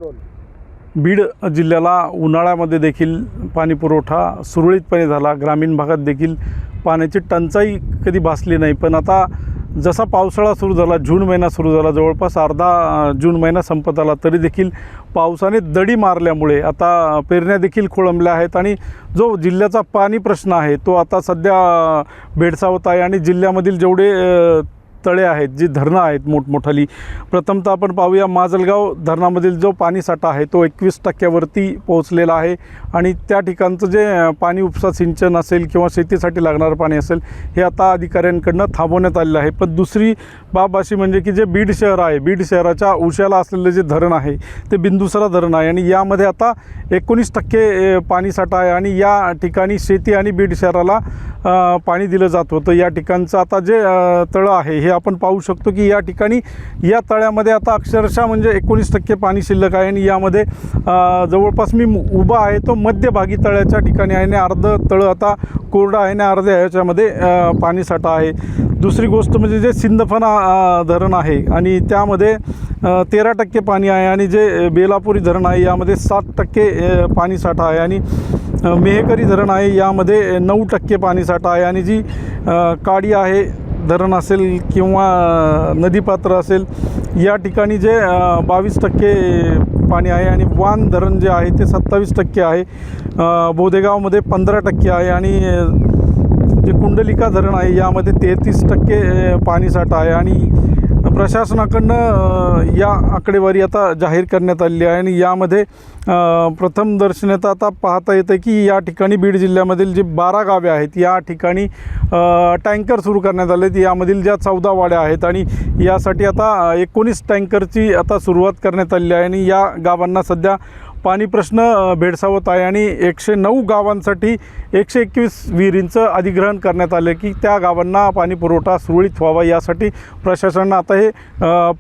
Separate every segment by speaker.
Speaker 1: बीड जिल्ह्याला उन्हाळ्यामध्ये देखील पाणीपुरवठा सुरळीतपणे झाला। ग्रामीण भागात देखील पाण्याची टंचाई कधी भासली नाही। पण आता जसा पावसाळा सुरू झाला, जून महिना सुरू झाला, जवळपास अर्धा जून महिना संपत आला, तरी देखील पावसाने दडी मारल्यामुळे आता पेरण्या देखील खोळंबल्या आहेत आणि जो जिल्ह्याचा पाणी प्रश्न आहे तो आता सध्या भेडसावत आहे। आणि जिल्ह्यामधील जेवढे तळे आहेत, जी धरणं आहेत मोठमोठाली, प्रथमतः आपण पाहूया माजलगाव धरणामधील जो पाणीसाठा आहे तो 21% पोहोचलेला आहे आणि त्या ठिकाणचं जे पाणी उपसा सिंचन असेल किंवा शेतीसाठी लागणारं पाणी असेल हे आता अधिकाऱ्यांकडून थांबवण्यात आलेलं आहे। पण दुसरी बाब अशी म्हणजे की जे बीड शहर आहे, बीड शहराच्या उशाला असलेले जे धरण आहे ते बिंदुसरा धरण आहे आणि यामध्ये आता 19% पाणीसाठा आहे आणि या ठिकाणी शेती आणि बीड शहराला पाणी दिलं जात होतं। या ठिकाणचं आता जे तळं आहे हे आपण पाहू शकतो की या ठिकाणी या तळ्यामध्ये आता अक्षरशः म्हणजे 19% पाणी शिल्लक आहे आणि यामध्ये जवळपास मी उभा आहे तो मध्यभागी तळ्याच्या ठिकाणी आहे आणि अर्ध तळं आता कोरडं आहे आणि अर्ध्या ह्याच्यामध्ये पाणीसाठा आहे। दुसरी गोष्ट म्हणजे जे सिंदफणा धरण आहे आणि त्यामध्ये 13% पाणी आहे आणि जे बेलापुरी धरण आहे यामध्ये 7% पाणीसाठा आहे आणि मेहकरी धरण आहे यामध्ये 9% पाणीसाठा आहे आणि जी काडी आहे धरण असेल किंवा नदीपात्र असेल या ठिकाणी जे 22% पाणी आहे आणि वान धरण जे आहे ते 27% आहे। बोदेगावमध्ये 15% आहे आणि जे कुंडलिका धरण आहे यामध्ये 33% पाणीसाठा आहे आणि प्रशासनाकडून या आकडेवारी आता जाहीर करण्यात आलेली आहे आणि यामध्ये प्रथम दर्शनात आता पाहता येतं की या ठिकाणी बीड जिल्ह्यामधील जे 12 गावे आहेत या ठिकाणी टँकर सुरू करण्यात आले आहेत। यामधील ज्या 14 वाड्या आहेत आणि यासाठी आता 19 टँकरची आता सुरुवात करण्यात आलेली आहे आणि या गावांना सध्या पाणी प्रश्न भेडसावत आहे आणि 109 गावांसाठी 121 विहिरींचं अधिग्रहण करण्यात आले की त्या गावांना पाणी पुरवठा सुरळीत व्हावा यासाठी प्रशासनानं आता हे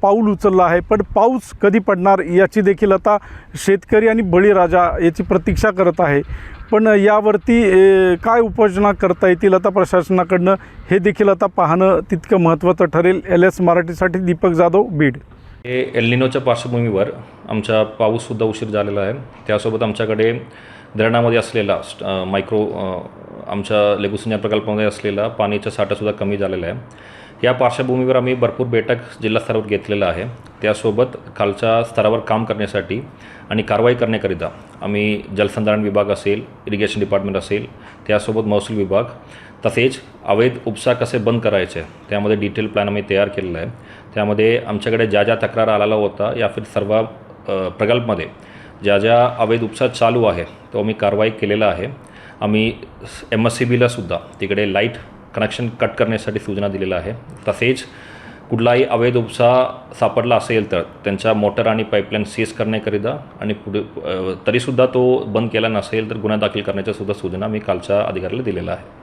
Speaker 1: पाऊल उचललं आहे। पण पाऊस कधी पडणार याची देखील आता शेतकरी आणि बळीराजा याची प्रतीक्षा करत आहे। पण यावरती काय उपाययोजना करता येतील आता प्रशासनाकडनं हे देखील आता पाहणं तितकं महत्त्वाचं ठरेल। LS मराठीसाठी दीपक जाधव, बीड।
Speaker 2: हे एल निनोच्या पार्श्वभूमीवर आमचा पाऊससुद्धा उशीर झालेला आहे। त्यासोबत आमच्याकडे धरणामध्ये असलेला आमच्या लघुसिंचन प्रकल्पामध्ये असलेला पाण्याचा साठासुद्धा कमी झालेला आहे। या पार्श्वभूमीवर आम्ही भरपूर बैठक जिल्हा स्तरावर घेतलेला आहे। त्यासोबत खालच्या स्तरावर काम करण्यासाठी आणि कारवाई करण्याकरिता आम्ही जलसंधारण विभाग असेल, इरिगेशन डिपार्टमेंट असेल, त्यासोबत महसूल विभाग, तसेच अवैध उपसा कसे बंद करायचे त्यामध्ये डिटेल प्लॅन आम्ही तयार केलेला आहे। त्यामध्ये आमच्याकडे ज्या ज्या तक्रार आलेला होता या फिर सर्व प्रकल्पमध्ये ज्या ज्या अवैध उपसा चालू आहे तो आम्ही कारवाई केलेला आहे। आम्ही MSCBला सुद्धा तिकडे लाईट कनेक्शन कट करण्यासाठी सूचना दिलेल्या आहे। तसेच कुठलाही अवैध उपसा सापडला असेल तर त्यांच्या मोटर आणि पाईपलाईन सीज करण्याकरिता आणि तरीसुद्धा तो बंद केला नसेल तर गुन्हा दाखल करण्याच्या सुद्धा सूचना आम्ही कालच्या अधिकाऱ्याला दिलेला आहे।